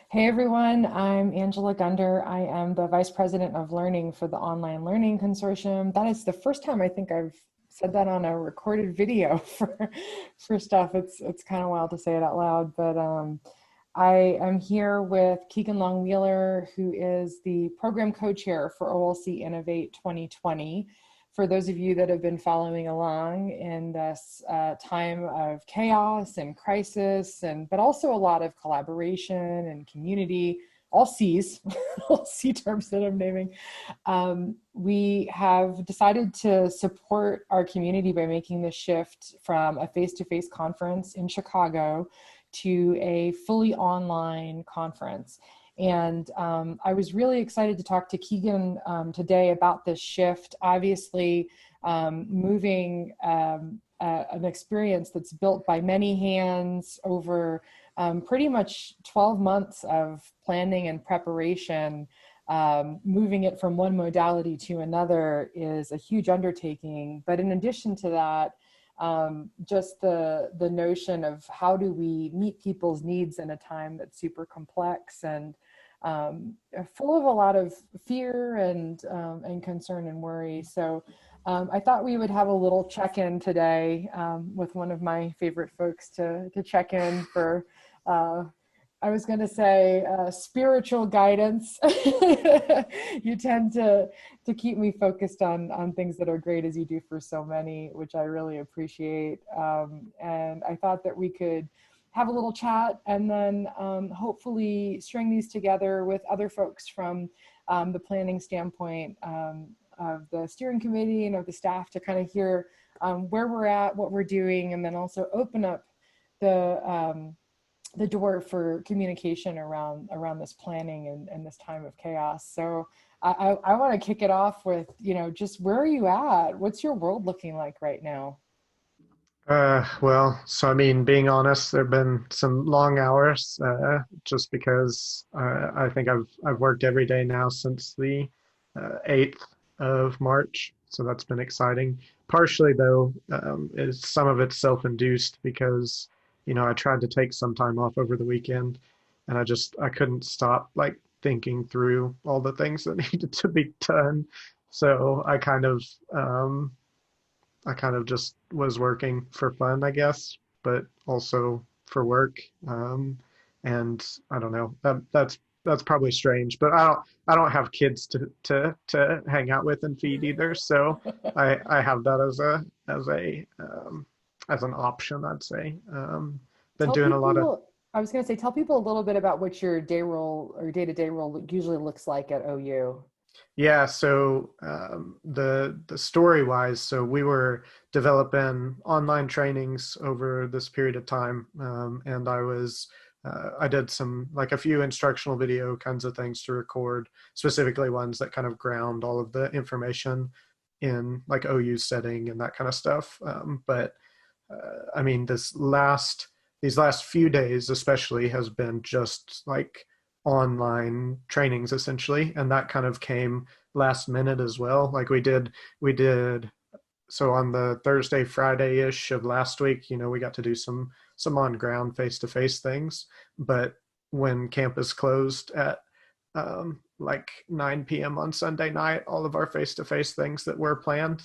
Hey everyone, I'm Angela Gunder. I am the Vice President of Learning for the Online Learning Consortium. That is the first time I think I've said that on a recorded video for stuff. It's kind of wild to say it out loud, but I am here with Keegan Long Wheeler, who is the program co-chair for OLC Innovate 2020. For those of you that have been following along in this time of chaos and crisis, but also a lot of collaboration and community, all C's, all C terms that I'm naming, we have decided to support our community by making the shift from a face-to-face conference in Chicago to a fully online conference. And I was really excited to talk to Keegan today about this shift. Obviously, moving an experience that's built by many hands over pretty much 12 months of planning and preparation, moving it from one modality to another is a huge undertaking. But in addition to that, just the notion of how do we meet people's needs in a time that's super complex and full of a lot of fear and concern and worry. So I thought we would have a little check-in today with one of my favorite folks to check in for I was going to say spiritual guidance. You tend to keep me focused on things that are great as you do for so many, which I really appreciate. And I thought that we could have a little chat and then hopefully string these together with other folks from the planning standpoint of the steering committee and of the staff to kind of hear where we're at, what we're doing, and then also open up the door for communication around this planning and this time of chaos. So I want to kick it off with, just where are you at? What's your world looking like right now? So I mean, being honest, there've been some long hours, just because I think I've worked every day now since the 8th of March. So that's been exciting. Partially though, is some of it's self-induced because, I tried to take some time off over the weekend and I couldn't stop like thinking through all the things that needed to be done. So I kind of just was working for fun, I guess, but also for work. And I don't know. That's probably strange, but I don't have kids to hang out with and feed either. So I have that as an option, I'd say. Been Tell doing a lot of. people, I was going to say, tell people a little bit about what your day role or day-to-day role usually looks like at OU. Yeah, so the story wise, so we were developing online trainings over this period of time, and I did some like a few instructional video kinds of things to record, specifically ones that kind of ground all of the information in like OU setting and that kind of stuff. But I mean, these last few days especially has been just like online trainings essentially, and that kind of came last minute as well. Like we did so on the Thursday, Friday-ish of last week, we got to do some on ground face-to-face things. But when campus closed at like 9 p.m. on Sunday night, all of our face-to-face things that were planned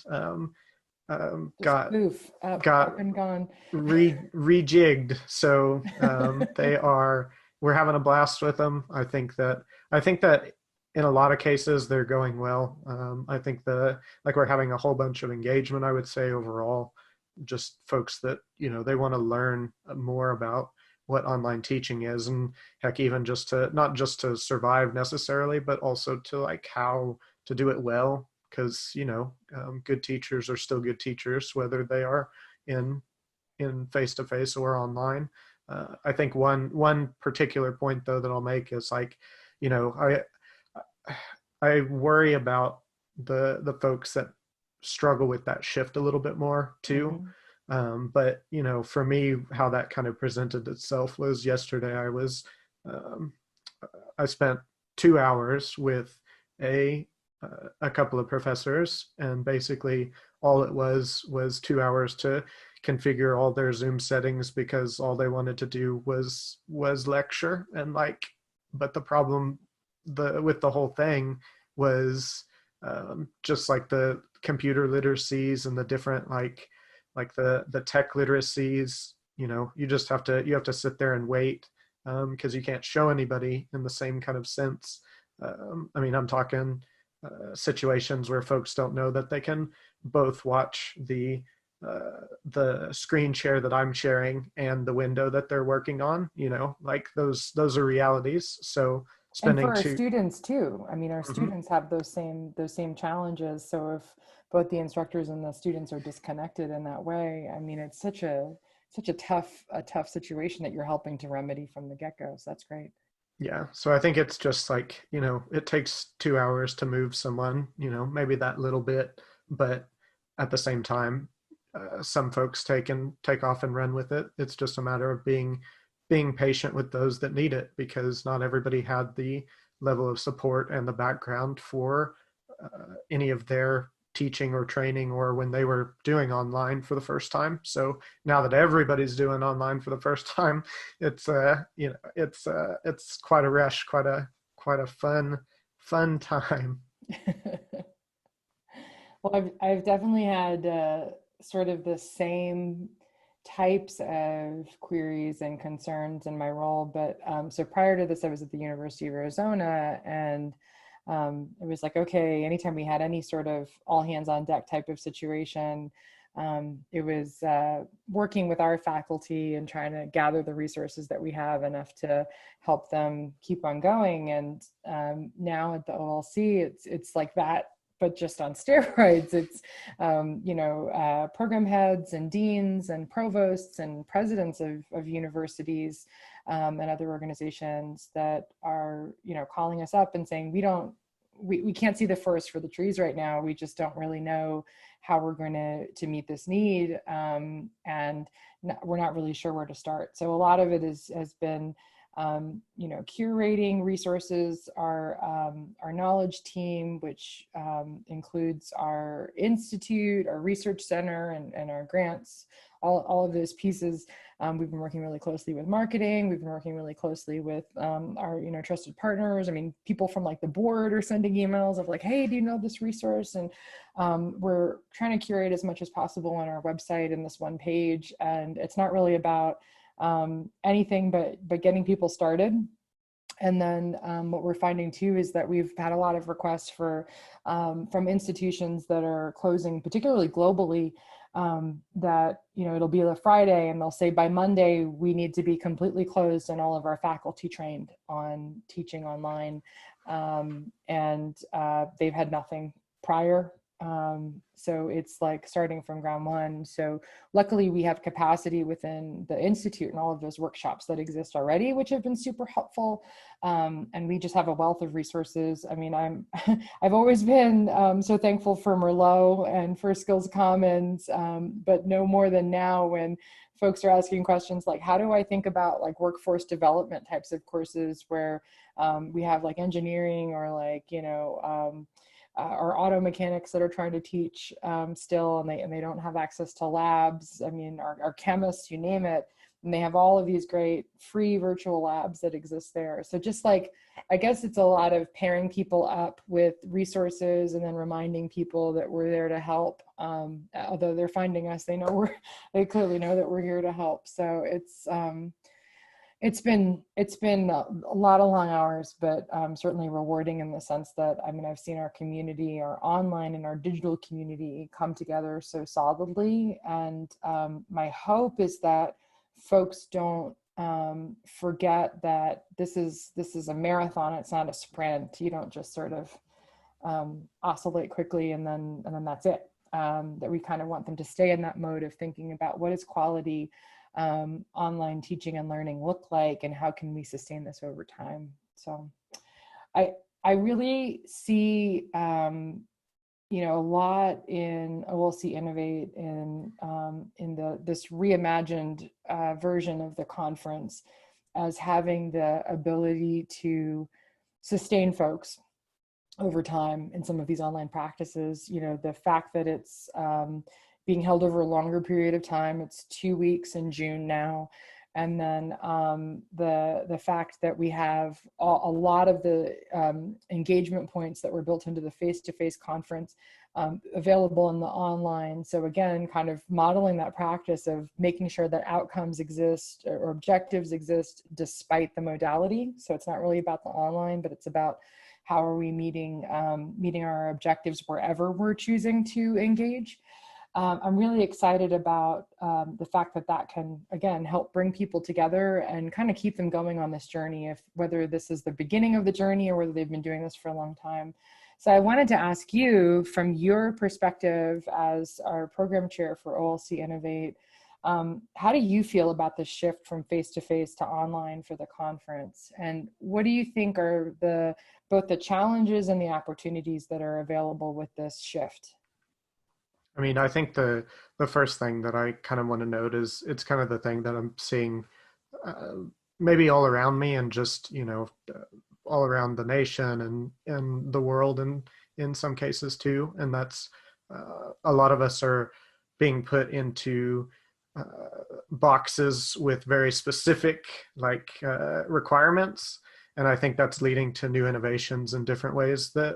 Just got poof, up got and gone. rejigged. So we're having a blast with them. I think that in a lot of cases they're going well. I think like we're having a whole bunch of engagement, I would say overall, just folks that, they want to learn more about what online teaching is, and heck, even just to not just to survive necessarily, but also to like how to do it well. Because good teachers are still good teachers, whether they are in face to face or online. I think one particular point though that I'll make is like, you know, I worry about the folks that struggle with that shift a little bit more too. Mhm. But for me, how that kind of presented itself was yesterday. Um, I spent 2 hours with a a couple of professors, and basically all it was 2 hours to configure all their Zoom settings because all they wanted to do was lecture and like But the problem with the whole thing was just like the computer literacies and the different like the tech literacies. You know, you have to sit there and wait because you can't show anybody in the same kind of sense. I mean, I'm talking situations where folks don't know that they can both watch the screen share that I'm sharing and the window that they're working on. You know, like those are realities. So And for spending our two. students too. I mean, our Mhm. students have those same challenges. So if both the instructors and the students are disconnected in that way, I mean, it's such a tough situation that you're helping to remedy from the get-go. So that's great. Yeah, so I think it's just like, you know, it takes 2 hours to move someone, you know, maybe that little bit, but at the same time, some folks take off and run with it. It's just a matter of being patient with those that need it, because not everybody had the level of support and the background for any of their teaching or training or when they were doing online for the first time. So now that everybody's doing online for the first time, it's you know, it's quite a rush, quite a fun time. Well, I've definitely had sort of the same types of queries and concerns in my role, but so prior to this, I was at the University of Arizona, and it was like, okay, anytime we had any sort of all hands on deck type of situation, it was working with our faculty and trying to gather the resources that we have enough to help them keep on going. And now at the OLC, it's like that, but just on steroids. It's program heads and deans and provosts and presidents of universities and other organizations that are, you know, calling us up and saying, we can't see the forest for the trees right now. We just don't really know how we're going to meet this need, and we're not really sure where to start. So a lot of it has been curating resources. Our knowledge team, which includes our institute, our research center, and our grants, all of those pieces. We've been working really closely with marketing. We've been working really closely with our trusted partners. I mean, people from like the board are sending emails of like, hey, do you know this resource? And we're trying to curate as much as possible on our website in this one page. And it's not really about anything but getting people started. And then what we're finding too is that we've had a lot of requests from institutions that are closing, particularly globally, that, you know, it'll be a Friday and they'll say by Monday we need to be completely closed and all of our faculty trained on teaching online. And they've had nothing prior. So it's like starting from ground one. So luckily we have capacity within the Institute and all of those workshops that exist already, which have been super helpful. And we just have a wealth of resources. I mean, I've always been so thankful for Merlot and for Skills Commons, but no more than now when folks are asking questions like, how do I think about like workforce development types of courses where we have like engineering or like, or auto mechanics that are trying to teach still, and they don't have access to labs. I mean, our chemists, you name it, and they have all of these great free virtual labs that exist there. So just like, I guess it's a lot of pairing people up with resources and then reminding people that we're there to help. Although they're finding us, they clearly know that we're here to help. So it's been a lot of long hours, but certainly rewarding in the sense that, I mean, I've seen our community, our online and our digital community come together so solidly. And my hope is that folks don't forget that this is a marathon. It's not a sprint. You don't just sort of oscillate quickly and then that's it. That we kind of want them to stay in that mode of thinking about what is quality online teaching and learning look like, and how can we sustain this over time. So I really see a lot in OLC Innovate in this reimagined version of the conference as having the ability to sustain folks over time in some of these online practices. You know, the fact that it's being held over a longer period of time. It's 2 weeks in June now. And then the fact that we have a lot of the engagement points that were built into the face-to-face conference available in the online. So again, kind of modeling that practice of making sure that outcomes exist or objectives exist despite the modality. So it's not really about the online, but it's about how are we meeting our objectives wherever we're choosing to engage. I'm really excited about the fact that that can, again, help bring people together and kind of keep them going on this journey, if whether this is the beginning of the journey or whether they've been doing this for a long time. So I wanted to ask you, from your perspective as our program chair for OLC Innovate, how do you feel about the shift from face-to-face to online for the conference? And what do you think are both the challenges and the opportunities that are available with this shift? I mean, I think the first thing that I kind of want to note is it's kind of the thing that I'm seeing uh, maybe all around me and just, all around the nation and the world and in some cases too. And that's a lot of us are being put into uh, boxes with very specific requirements. And I think that's leading to new innovations in different ways that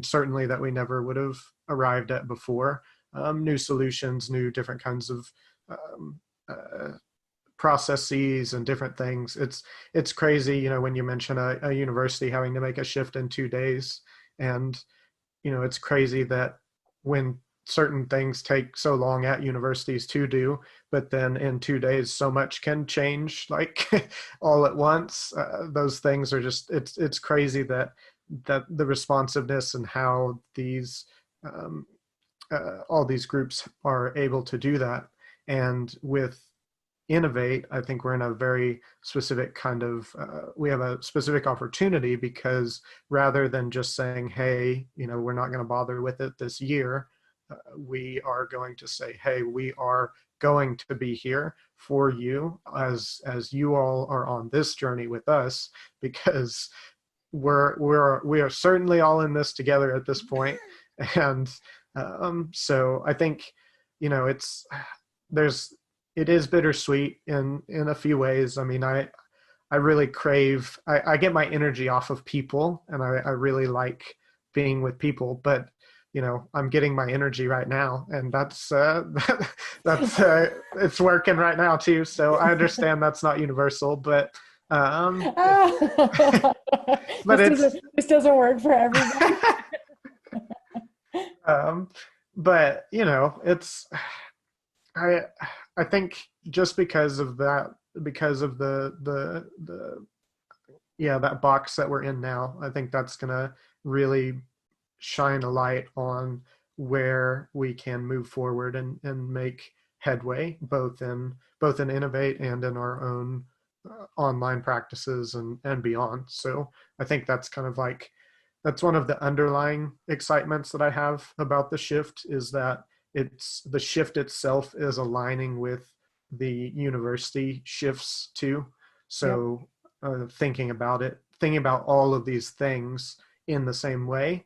certainly that we never would have arrived at before. New solutions, new different kinds of um, uh, processes and different things. It's crazy, when you mention a university having to make a shift in 2 days, and it's crazy that when certain things take so long at universities to do, but then in 2 days so much can change all at once. Those things are just it's crazy that the responsiveness and how these all these groups are able to do that. And with Innovate, I think we're in a very specific kind of we have a specific opportunity, because rather than just saying, hey, we're not going to bother with it this year, we are going to say, hey, we are going to be here for you as you all are on this journey with us, because we are certainly all in this together at this point. And so I think it's it is bittersweet in a few ways. I mean, I really crave, I get my energy off of people, and I really like being with people, but I'm getting my energy right now, and that's that's it's working right now too. So I understand that's not universal, but but This doesn't work for everybody. um, but it's I I think just because of that, because of the yeah, that box that we're in now, I think that's gonna really shine a light on where we can move forward and make headway, both in Innovate and in our own online practices and beyond. So I think that's kind of that's one of the underlying excitements that I have about the shift, is that the shift itself is aligning with the university shifts too. So thinking about all of these things in the same way,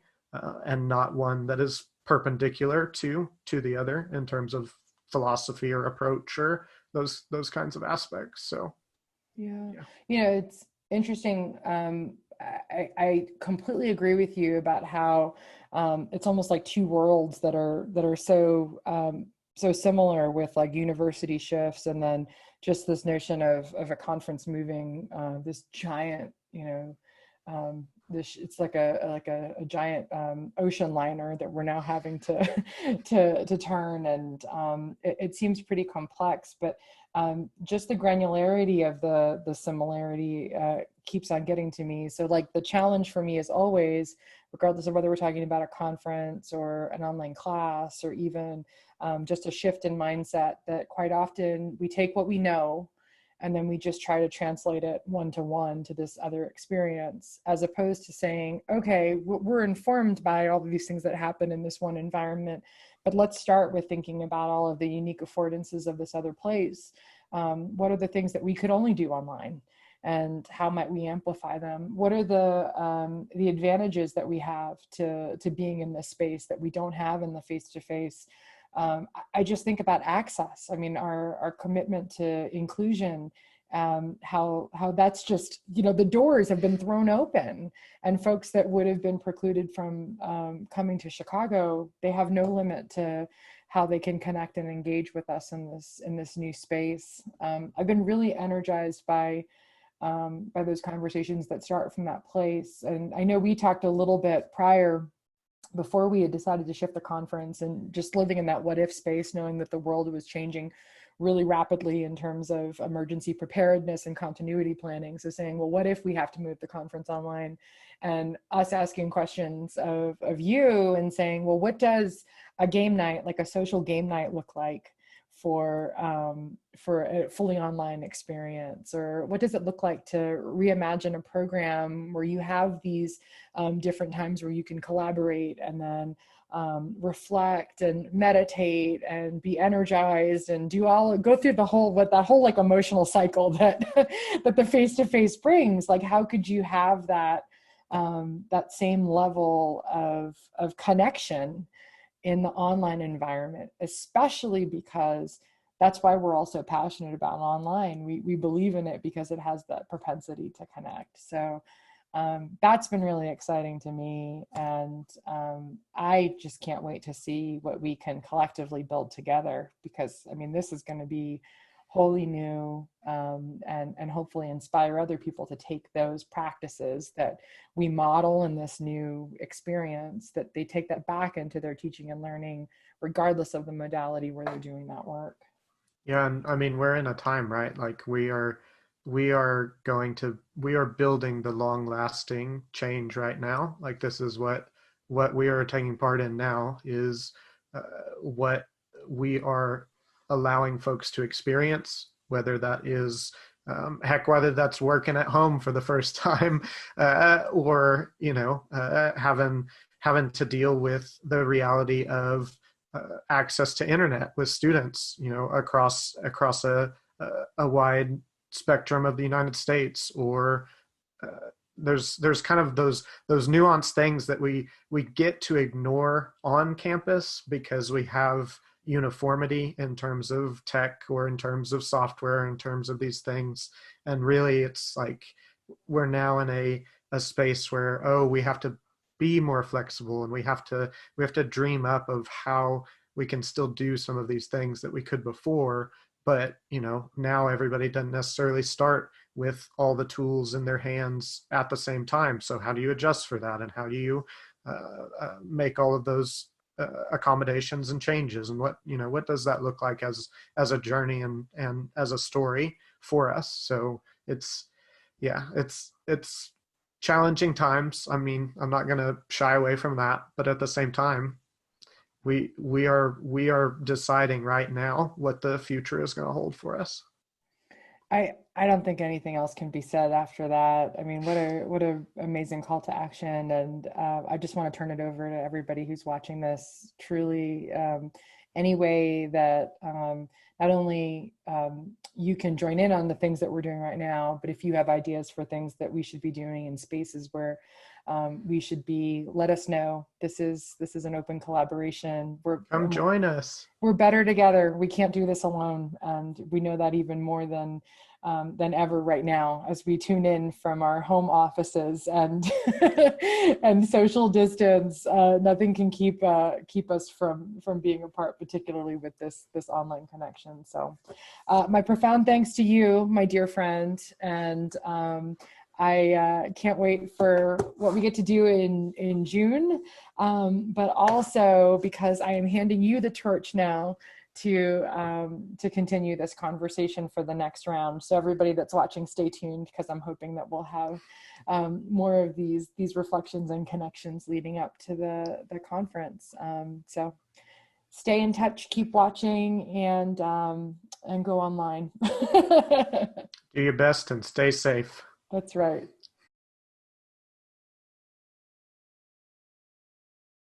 and not one that is perpendicular to the other in terms of philosophy or approach or those kinds of aspects. So Yeah. It's interesting. I completely agree with you about how it's almost like two worlds that are so similar, with like university shifts, and then just this notion of a conference moving this giant, it's like a giant ocean liner that we're now having to to turn, and it seems pretty complex, but just the granularity of the similarity keeps on getting to me. So like the challenge for me is always, regardless of whether we're talking about a conference or an online class, or even just a shift in mindset, that quite often we take what we know and then we just try to translate it one-to-one to this other experience, as opposed to saying, okay, we're informed by all of these things that happen in this one environment, but let's start with thinking about all of the unique affordances of this other place. What are the things that we could only do online, and how might we amplify them? What are the advantages that we have to being in this space that we don't have in the face-to-face? I just think about access. I mean, our commitment to inclusion, how that's just, the doors have been thrown open, and folks that would have been precluded from coming to Chicago, they have no limit to how they can connect and engage with us in this new space. I've been really energized by those conversations that start from that place. And I know we talked a little bit prior, before we had decided to shift the conference, and just living in that what if space, knowing that the world was changing really rapidly in terms of emergency preparedness and continuity planning. So saying, well, what if we have to move the conference online? And us asking questions of you and saying, well, what does a game night, like a social game night, look like for a fully online experience? Or what does it look like to reimagine a program where you have these different times where you can collaborate and then reflect and meditate and be energized and go through that whole like emotional cycle that that the face-to-face brings? Like, how could you have that same level of connection in the online environment, especially because that's why we're all so passionate about online. We believe in it because it has that propensity to connect. So that's been really exciting to me. And I just can't wait to see what we can collectively build together, because I mean, this is going to be wholly new, and hopefully inspire other people to take those practices that we model in this new experience, that they take that back into their teaching and learning, regardless of the modality where they're doing that work. Yeah, and I mean, we're in a time, right? Like we are building the long lasting change right now. Like this is what we are taking part in now, is what we are allowing folks to experience, whether that is whether that's working at home for the first time, or having to deal with the reality of access to internet with students, across a wide spectrum of the United States. Or there's kind of those nuanced things that we get to ignore on campus because we have uniformity in terms of tech, or in terms of software, in terms of these things. And really it's like we're now in a space where, we have to be more flexible, and we have to dream up of how we can still do some of these things that we could before. But now everybody doesn't necessarily start with all the tools in their hands at the same time. So how do you adjust for that, and how do you make all of those accommodations and changes, and what does that look like as a journey and as a story for us? So it's challenging times. I mean, I'm not going to shy away from that, but at the same time, we are deciding right now what the future is going to hold for us. I don't think anything else can be said after that. I mean, what a amazing call to action. And I just want to turn it over to everybody who's watching this. Truly, any way that not only you can join in on the things that we're doing right now, but if you have ideas for things that we should be doing in spaces where we should be, let us know. This is an open collaboration. Come join us. We're better together. We can't do this alone, and we know that even more than ever right now, as we tune in from our home offices and and social distance. Nothing can keep us from being apart, particularly with this online connection. So, my profound thanks to you, my dear friend, and I can't wait for what we get to do in June, but also because I am handing you the torch now to continue this conversation for the next round. So everybody that's watching, stay tuned, because I'm hoping that we'll have more of these reflections and connections leading up to the conference. So stay in touch, keep watching, and go online. Do your best and stay safe. That's right.